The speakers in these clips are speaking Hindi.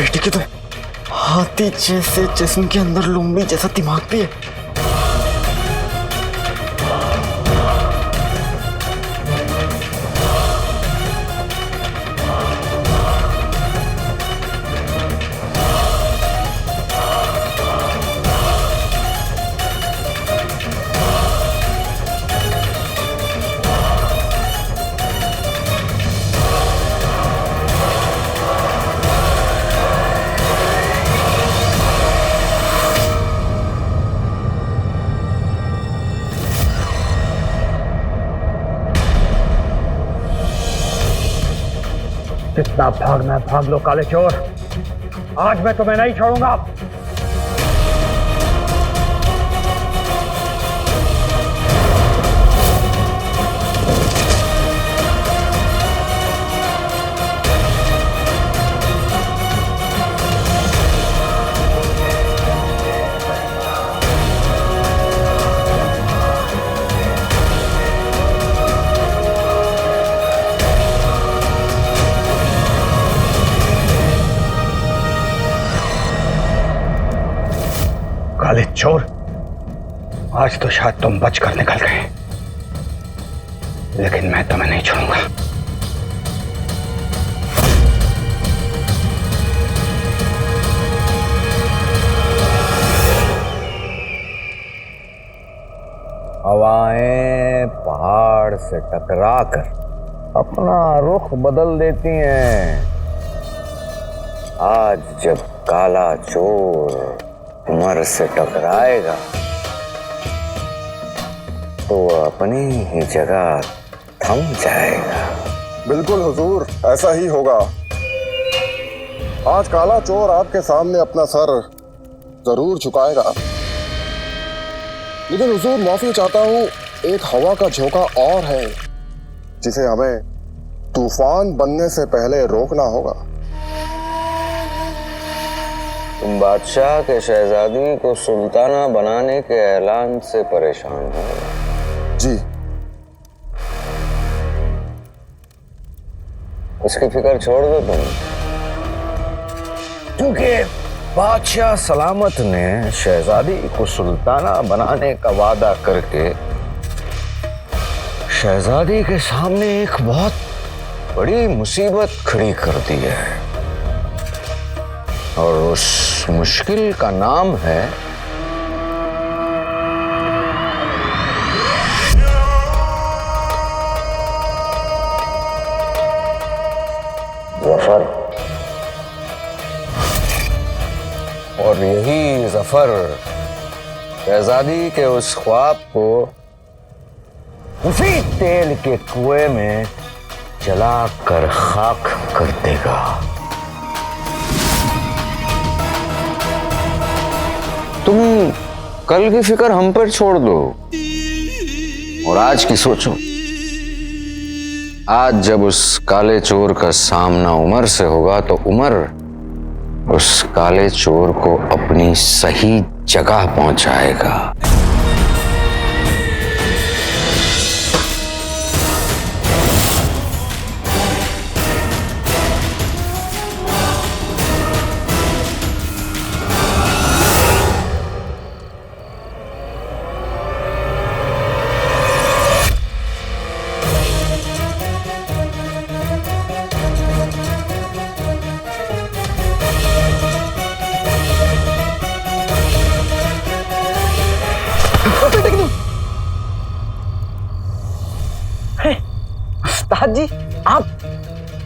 बेटी के तो हाथी जैसे जिस्म के अंदर लुम्बी जैसा दिमाग भी है। जितना भागना है भाग लो काले चोर, आज मैं तुम्हें नहीं छोड़ूंगा। काले चोर, आज तो शायद तुम बचकर निकल गए, लेकिन मैं तुम्हें नहीं छोड़ूंगा। हवाएं पहाड़ से टकराकर अपना रुख बदल देती हैं। आज जब काला चोर उमर से टकराएगा तो अपनी ही जगह थम जाएगा। बिल्कुल हुजूर, ऐसा ही होगा। आज काला चोर आपके सामने अपना सर जरूर झुकाएगा। लेकिन हुजूर, माफी चाहता हूँ, एक हवा का झोंका और है जिसे हमें तूफान बनने से पहले रोकना होगा। तुम बादशाह के शहजादी को सुल्ताना बनाने के ऐलान से परेशान हो? जी। उसकी फिक्र छोड़ दो तुम, क्योंकि बादशाह सलामत ने शहजादी को सुल्ताना बनाने का वादा करके शहजादी के सामने एक बहुत बड़ी मुसीबत खड़ी कर दी है, और उस मुश्किल का नाम है जफर। और यही जफर शहजादी के उस ख्वाब को उसी तेल के कुएं में जलाकर खाक कर देगा। तुम कल की फिक्र हम पर छोड़ दो और आज की सोचो। आज जब उस काले चोर का सामना उमर से होगा तो उमर उस काले चोर को अपनी सही जगह पहुंचाएगा। उस्ताद जी,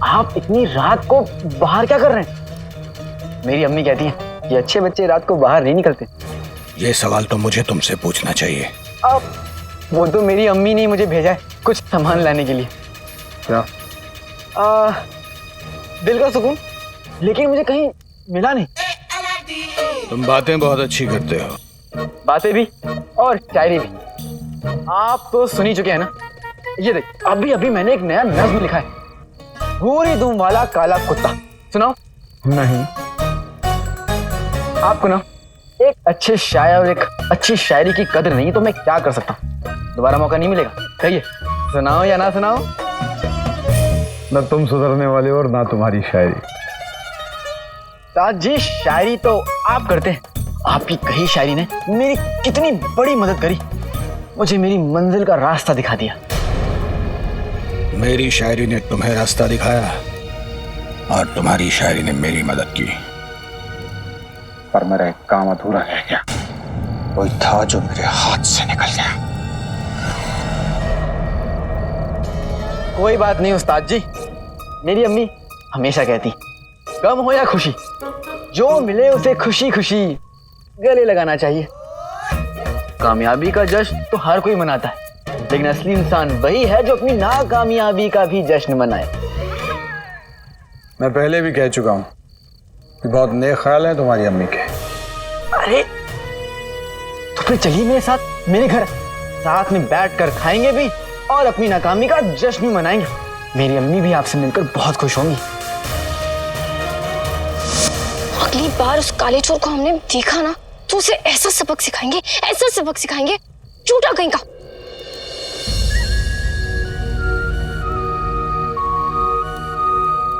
आप इतनी रात को बाहर क्या कर रहे हैं? मेरी अम्मी कहती हैं कि अच्छे बच्चे रात को बाहर नहीं निकलते। ये सवाल तो मुझे तुमसे पूछना चाहिए। वो तो मेरी अम्मी ने मुझे भेजा है कुछ सामान लाने के लिए। क्या? दिल का सुकून, लेकिन मुझे कहीं मिला नहीं। तुम बातें बहुत अच्छी करते हो। बातें भी और शायरी भी आप तो सुन ही चुके हैं ना। ये देख, अभी मैंने एक नया नज़्म लिखा है, भूरी दुम वाला काला कुत्ता। सुनाओ? नहीं। आपको ना एक अच्छे शायर और एक अच्छी शायरी की कदर नहीं, तो मैं क्या कर सकता हूँ? दोबारा मौका नहीं मिलेगा। कहिए, सुनाओ या ना सुनाओ? न तुम सुधरने वाले और ना तुम्हारी शायरी। उस्ताद जी, शायरी तो आप करते हैं। आपकी कही शायरी ने मेरी कितनी बड़ी मदद करी, मुझे मेरी मंजिल का रास्ता दिखा दिया। मेरी शायरी ने तुम्हें रास्ता दिखाया और तुम्हारी शायरी ने मेरी मदद की, पर मेरा एक काम अधूरा रह गया। कोई था जो मेरे हाथ से निकल गया। कोई बात नहीं उस्ताद जी, मेरी अम्मी हमेशा कहती, गम हो या खुशी, जो मिले उसे खुशी खुशी गले लगाना चाहिए। कामयाबी का जश्न तो हर कोई मनाता है, लेकिन असली इंसान वही है जो अपनी नाकामयाबी का भी जश्न मनाए। मैं पहले भी कह चुका हूं कि बहुत नेक ख्याल है तुम्हारी अम्मी के। अरे तो फिर चलिए मेरे साथ मेरे घर, साथ में बैठकर खाएंगे भी और अपनी नाकामी का जश्न भी मनाएंगे। मेरी अम्मी भी आपसे मिलकर बहुत खुश होंगी। अगली बार उस काले चोर को हमने देखा ना तो उसे ऐसा सबक सिखाएंगे, ऐसा सबक सिखाएंगे, झूठा कहीं का।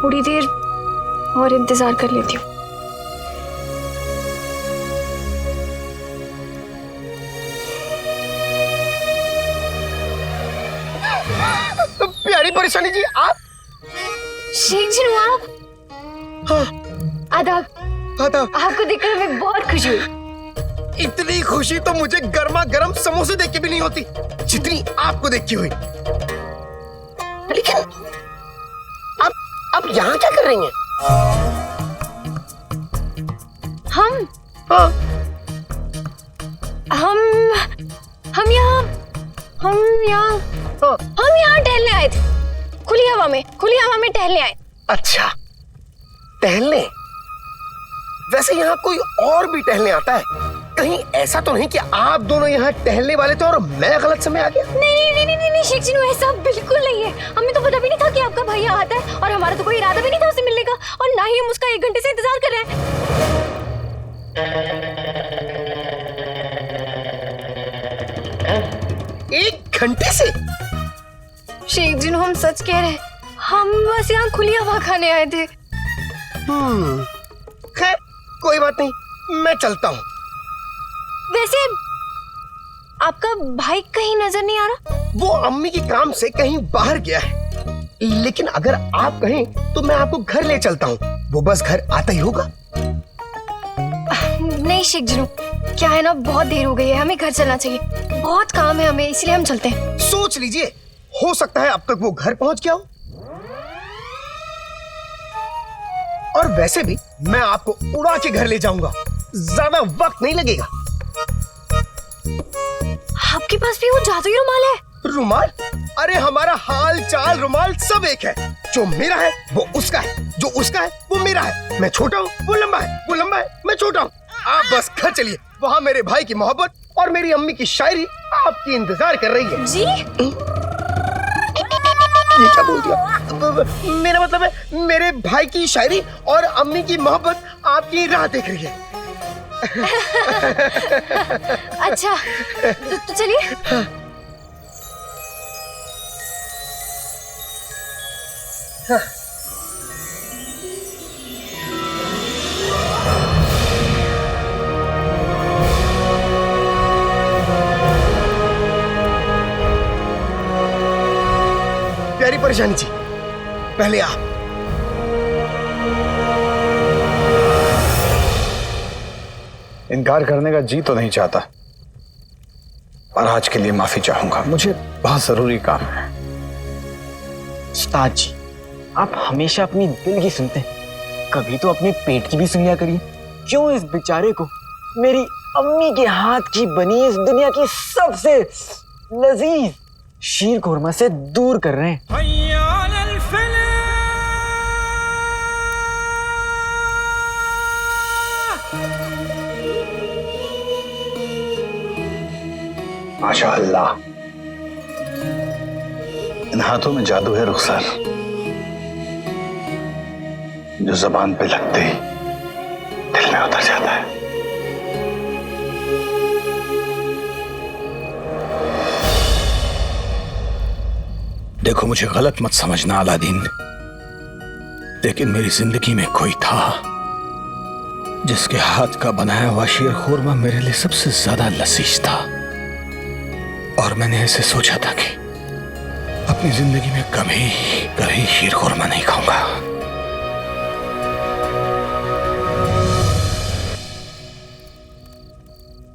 थोड़ी देर और इंतजार कर लेती हूँ। प्यारी परेशानी जी, आप? शेख जी आप? हाँ। आदाब। आदाब। आपको देखकर हमें बहुत खुशी हुई। इतनी खुशी तो मुझे गर्मा गर्म समोसे देख के भी नहीं होती जितनी आपको देख के हुई। लेकिन आप यहाँ क्या कर रही हैं? हम हाँ। हम यहाँ टहलने आए थे। खुली हवा में टहलने आए। अच्छा, टहलने? वैसे यहाँ कोई और भी टहलने आता है? कहीं ऐसा तो नहीं कि आप दोनों यहाँ टहलने वाले थे और मैं गलत समय आ गया? नहीं शेख जी, ऐसा बिल्कुल नहीं है। हमें तो पता भी नहीं था कि आपका भैया आता है और हमारा तो कोई इरादा भी नहीं था उससे मिलने का, और ना ही हम उसका 1 घंटे से इंतजार कर रहे हैं। 1 घंटे से? शेख जी, हम सच कह रहे हैं, हम बस यहाँ खुली हवा खाने आए थे। खैर कोई बात नहीं, मैं चलता हूँ। वैसे आपका भाई कहीं नजर नहीं आ रहा? वो अम्मी के काम से कहीं बाहर गया है, लेकिन अगर आप कहें तो मैं आपको घर ले चलता हूँ। वो बस घर आता ही होगा। नहीं शेख जी, क्या है ना, बहुत देर हो गई है, हमें घर चलना चाहिए। बहुत काम है हमें, इसलिए हम चलते हैं। सोच लीजिए, हो सकता है अब तक वो घर पहुंच गया हो। और वैसे भी मैं आपको उड़ा के घर ले जाऊंगा, ज्यादा वक्त नहीं लगेगा। आपके पास भी वो जादुई रुमाल है? रुमाल? अरे हमारा हाल चाल रुमाल सब एक है। जो मेरा है वो उसका है, जो उसका है वो मेरा है। मैं छोटा हूँ, वो लंबा है, वो लंबा है, मैं छोटा हूँ। आप बस घर चलिए, वहाँ मेरे भाई की मोहब्बत और मेरी अम्मी की शायरी आपकी इंतजार कर रही है। जी? ये क्या बोल दिया? मेरा मतलब है मेरे भाई की शायरी और अम्मी की मोहब्बत आपकी राह देख रही है। अच्छा तो चलिए। प्यारी परेशानी जी, पहले आप। इनकार करने का जी तो नहीं चाहता, पर आज के लिए माफी चाहूंगा। मुझे बहुत जरूरी काम है। उस्ताद जी, आप हमेशा अपनी दिल की सुनते हैं, कभी तो अपने पेट की भी सुन लिया करिए। क्यों इस बेचारे को मेरी अम्मी के हाथ की बनी इस दुनिया की सबसे लजीज शीर कोरमा से दूर कर रहे हैं। माशाअल्लाह, इन हाथों में जादू है रुखसार, जो जबान पे लगते ही दिल में उतर जाता है। देखो, मुझे गलत मत समझना अलादीन, लेकिन मेरी जिंदगी में कोई था जिसके हाथ का बनाया हुआ शीर खुरमा मेरे लिए सबसे ज्यादा लजीज था, और मैंने ऐसे सोचा था कि अपनी जिंदगी में कभी शीर खुरमा नहीं खाऊंगा।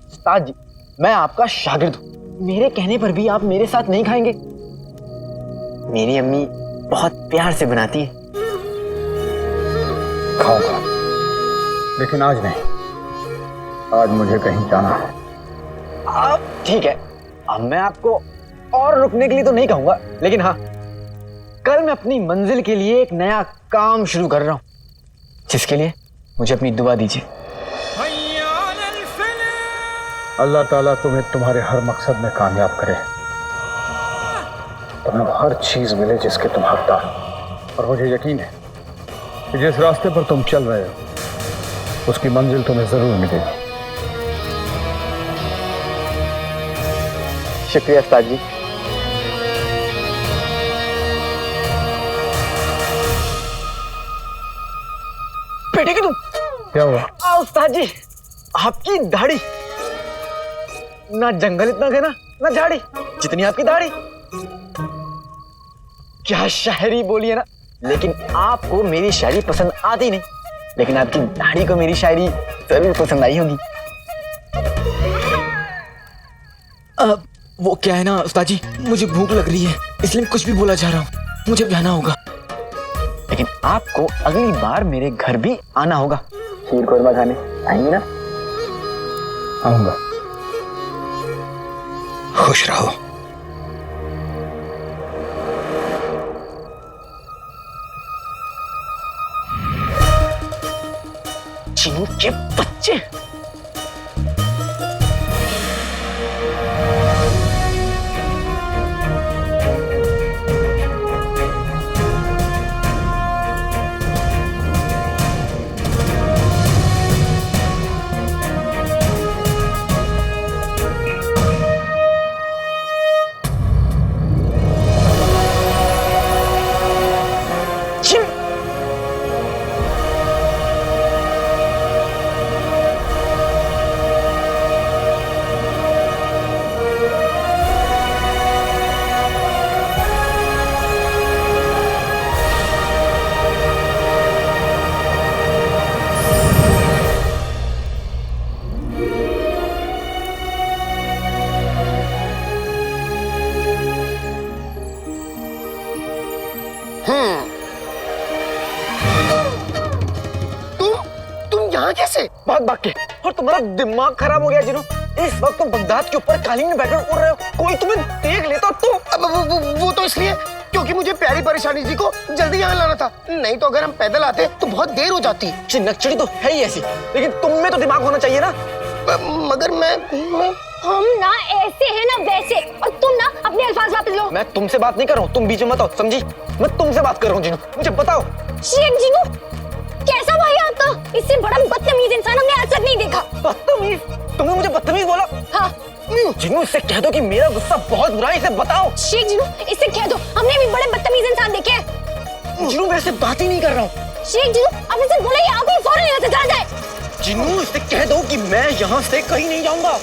उस्ताद जी, मैं आपका शागिर्द हूँ, मेरे कहने पर भी आप मेरे साथ नहीं खाएंगे? मेरी अम्मी बहुत प्यार से बनाती है। खाऊंगा, लेकिन आज नहीं। आज मुझे कहीं जाना है। अब ठीक है, अब मैं आपको और रुकने के लिए तो नहीं कहूंगा, लेकिन हाँ, कल मैं अपनी मंजिल के लिए एक नया काम शुरू कर रहा हूँ, जिसके लिए मुझे अपनी दुआ दीजिए। अल्लाह ताला तुम्हें तुम्हारे हर मकसद में कामयाब करे, तुम्हें हर चीज मिले जिसके तुम हकदार हो। और मुझे यकीन है कि जिस रास्ते पर तुम चल रहे हो उसकी मंजिल तुम्हें जरूर मिलेगी। शुक्रिया उस्ताद जी। बेटे की तुम क्या हुआ? उस्ताद जी, आपकी दाढ़ी, ना जंगल इतना घना ना झाड़ी, जितनी आपकी दाढ़ी। क्या शायरी बोली है ना, लेकिन आपको मेरी शायरी पसंद आती नहीं, लेकिन आपकी दाढ़ी को मेरी शायरी जरूर पसंद आई होगी। अब वो क्या है ना उस्ताद जी, मुझे भूख लग रही है, इसलिए मैं कुछ भी बोला जा रहा हूँ, मुझे जाना होगा। लेकिन आपको अगली बार मेरे घर भी आना होगा, शीर खुरमा खाने आएंगे ना? आऊंगा। खुश रहो। चिन्नू के बच्चे, कैसे? भाग भाग के, और तुम्हारा दिमाग खराब हो गया जिन्हों, इस वक्त तुम बगदाद के ऊपर कालीन में बैठकर उड़ रहे हो, कोई तुम्हें देख लेता तो। अब वो तो इसलिए क्योंकि मुझे प्यारी परेशानी जी को जल्दी यहाँ लाना था, नहीं तो अगर हम पैदल आते तो बहुत देर हो जाती। चिन्नकचड़ी तो है ही ऐसी, लेकिन तुम में तो दिमाग होना चाहिए ना। मगर मैं हम ना ऐसे हैं ना वैसे, और तुम ना अपने अल्फाज वापस लो। मैं तुमसे बात नहीं कर रहा हूँ, तुम बीच में मत आओ, समझी? मैं तुमसे बात कर रहा हूँ जिन्हों, मुझे बताओ। शेख जिनू, कैसा भाई आपका? इससे बड़ा बदतमीज इंसान हमने आज तक नहीं देखा। बदतमीज? तुमने मुझे बदतमीज बोला? हाँ। जिन्हों, इससे कह दो कि मेरा गुस्सा बहुत बुरा है, इसे बताओ। शेख जिनू, इससे कह दो हमने भी बड़े बदतमीज इंसान देखे हैं। जिन्हों, मैं इससे बात ही नहीं कर रहा हूँ। शेख जिनू, अब इसे बोला ये आगे फौरन यहाँ से चला जाए। जिन्हों, इससे कह दो कि मैं यहाँ से कहीं नहीं जाऊंगा।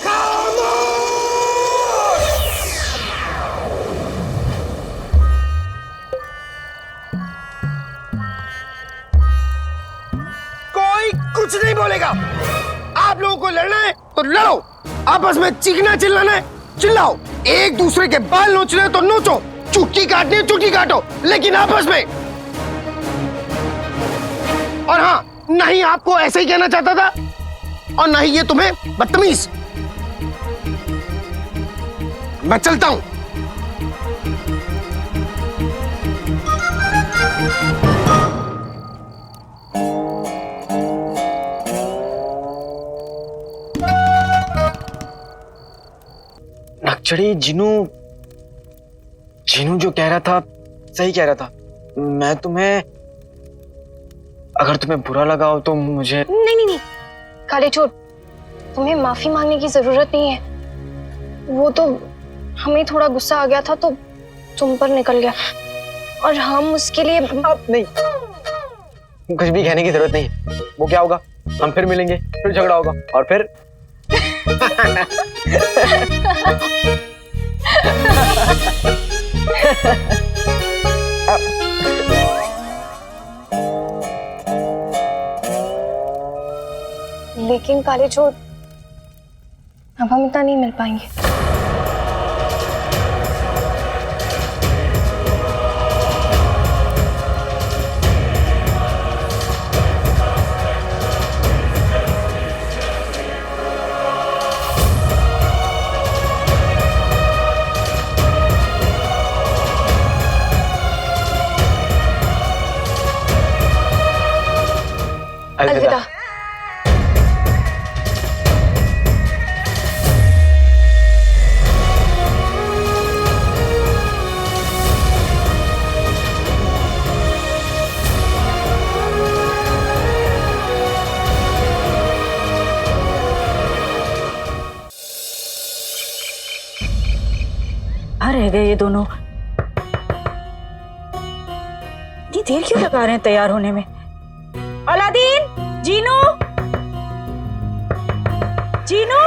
कोई कुछ नहीं बोलेगा। आप लोगों को लड़ना है तो लड़ो, आपस में चीखना चिल्लाना है चिल्लाओ, एक दूसरे के बाल नोचने हैं तो नोचो, चुटकी काटनी है चुटकी काटो, लेकिन आपस में। और हाँ, नहीं आपको ऐसे ही कहना चाहता था, और नहीं ये तुम्हें बदतमीज। मैं चलता हूं। नक्चड़ी, जिनू जो कह रहा था सही कह रहा था। मैं तुम्हें, अगर तुम्हें बुरा लगा हो तो मुझे। नहीं, काले चोर, तुम्हें माफी मांगने की जरूरत नहीं है। वो तो हमें थोड़ा गुस्सा आ गया था तो तुम पर निकल गया, और हम उसके लिए। अब नहीं, कुछ भी कहने की जरूरत नहीं है। वो क्या होगा हम फिर मिलेंगे, फिर झगड़ा होगा और फिर लेकिन काले चोर, अब हम इतना नहीं मिल पाएंगे। अलविदा। रह गए ये दोनों। इतनी देर क्यों लगा रहे हैं तैयार होने में? अलादीन, जीनू, जीनू।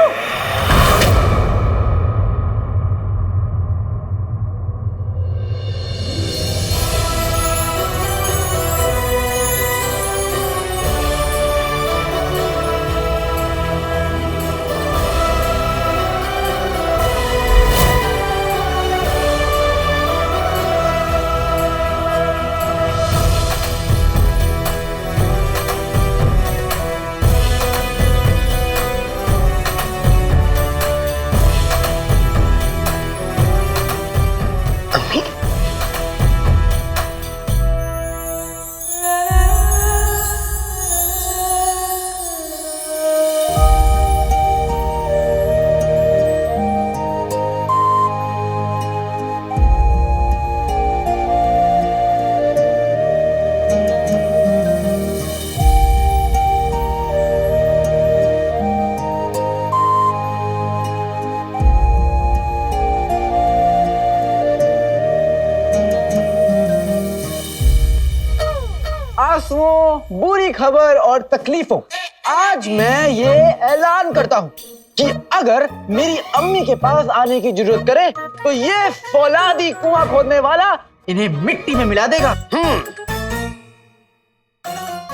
आंसुओं, बुरी खबर और तकलीफों, आज मैं ये ऐलान करता हूँ कि अगर मेरी अम्मी के पास आने की जरूरत करे तो ये फौलादी कुआं खोदने वाला इन्हें मिट्टी में मिला देगा।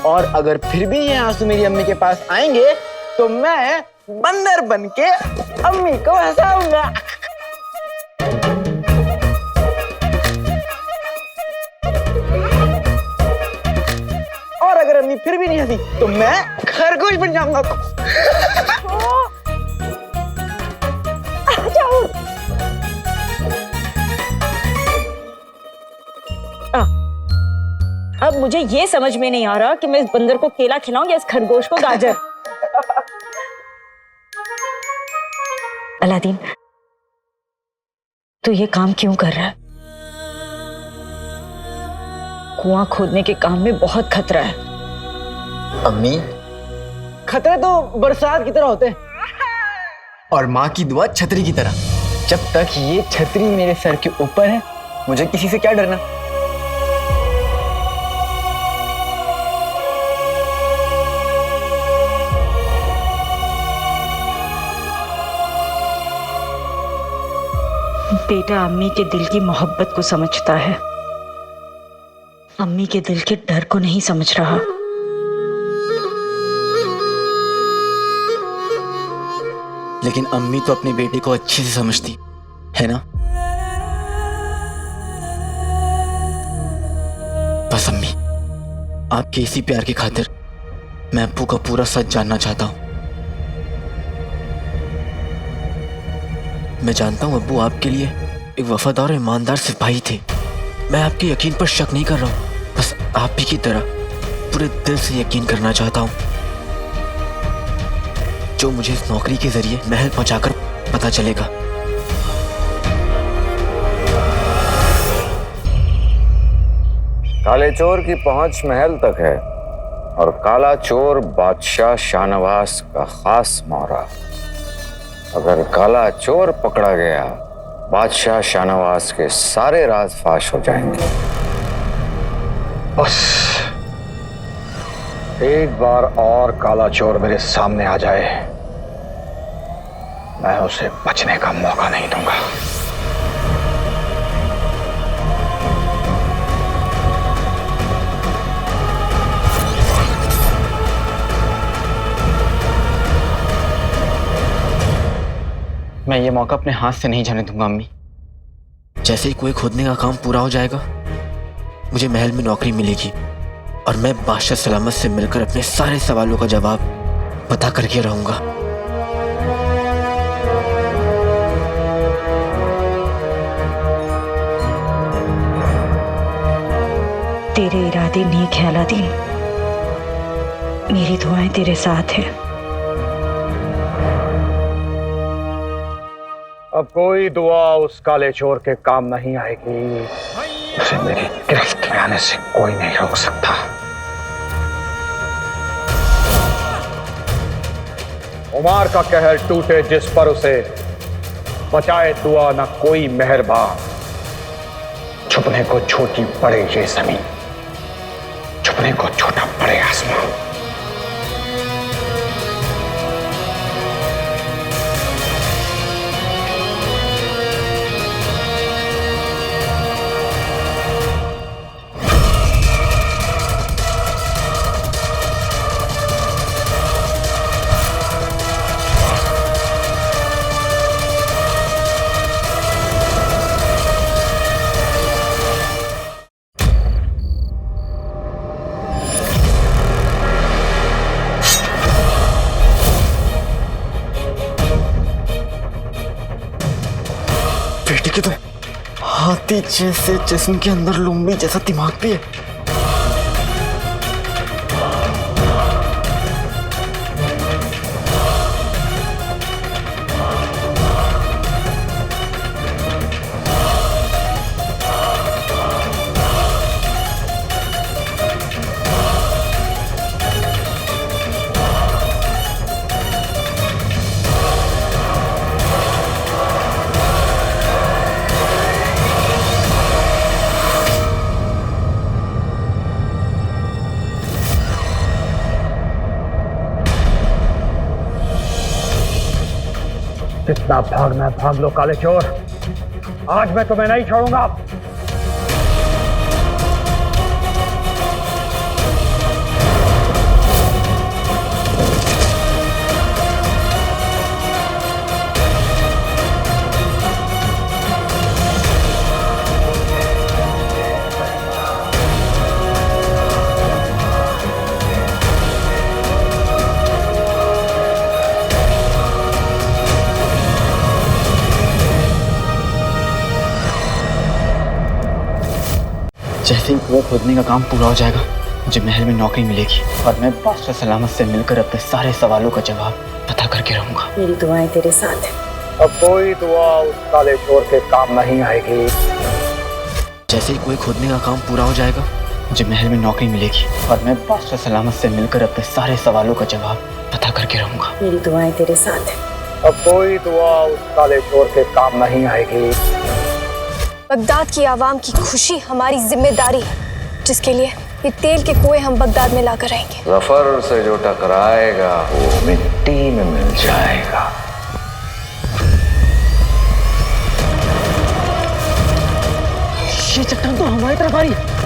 और अगर फिर भी ये आंसू मेरी अम्मी के पास आएंगे तो मैं बंदर बन के अम्मी को हंसाऊंगा। और अगर अम्मी फिर भी नहीं हंसी तो मैं खरगोश बन जाऊंगा। अब मुझे ये समझ में नहीं आ रहा कि मैं इस बंदर को केला खिलाऊं या इस खरगोश को गाजर। अलादीन, तू ये काम क्यों कर रहा है? कुआं खोदने के काम में बहुत खतरा है। अम्मी, खतरे तो बरसात की तरह होते हैं और माँ की दुआ छतरी की तरह। जब तक ये छतरी मेरे सर के ऊपर है मुझे किसी से क्या डरना। बेटा अम्मी के दिल की मोहब्बत को समझता है, अम्मी के दिल के डर को नहीं समझ रहा। लेकिन अम्मी तो अपने बेटे को अच्छे से समझती है ना। बस अम्मी, आपके इसी प्यार की खातिर मैं अब्बू का पूरा सच जानना चाहता हूं। मैं जानता हूं अब्बू आपके लिए एक वफादार और ईमानदार सिपाही थे। मैं आपके यकीन पर शक नहीं कर रहा हूं, बस आप भी की तरह पूरे दिल से यकीन करना चाहता हूं। जो मुझे इस नौकरी के जरिए महल पहुंचाकर पता चलेगा। काले चोर की पहुंच महल तक है और काला चोर बादशाह शाहनवाज का खास मोहरा। अगर काला चोर पकड़ा गया बादशाह शाहनवाज के सारे राज फाश हो जाएंगे। बस एक बार और काला चोर मेरे सामने आ जाए, मैं उसे बचने का मौका नहीं दूंगा। मैं ये मौका अपने हाथ से नहीं जाने दूंगा अम्मी। जैसे ही कुएं खोदने का काम पूरा हो जाएगा, मुझे महल में नौकरी मिलेगी और मैं बादशाह सलामत से मिलकर अपने सारे सवालों का जवाब पता करके रहूंगा। तेरे इरादे नेक है अलादीन, मेरी दुआएं तेरे साथ हैं। अब कोई दुआ उस काले चोर के काम नहीं आएगी। उसे मेरी गिरफ्त में आने से कोई नहीं रोक सकता। उमार का कहर टूटे जिस पर उसे, बचाए दुआ ना कोई मेहरबान। छुपने को छोटी पड़े ये जमीन, छुपने को छोटा पड़े आसमान। बेटी के तो हाथी जैसे जिस्म के अंदर लुम्बी जैसा दिमाग भी है। जितना भागना है भाग लो काले चोर, आज मैं तुम्हें नहीं छोड़ूंगा। जैसे ही कुएं खोदने का काम पूरा हो जाएगा, मुझे महल में नौकरी मिलेगी और मैं बादशाह सलामत से मिलकर अपने सारे सवालों का जवाब पता करके रहूंगा। मेरी दुआएं तेरे साथ हैं। अब कोई दुआ उस काले चोर के काम नहीं आएगी। जैसे ही कुएं खोदने का काम पूरा हो जाएगा, मुझे महल में नौकरी मिलेगी और मैं बादशाह सलामत से मिलकर अपने सारे सवालों का जवाब पता करके रहूंगा। मेरी दुआएं तेरे साथ हैं। अब कोई दुआ उस काले चोर के काम नहीं आएगी। बगदाद की आवाम की खुशी हमारी जिम्मेदारी है, जिसके लिए ये तेल के कुएं हम बगदाद में लाकर रहेंगे। जफर से जो टकराएगा वो मिट्टी में मिल जाएगा। ये चट्टान तो हमारी तरफ आ रही है।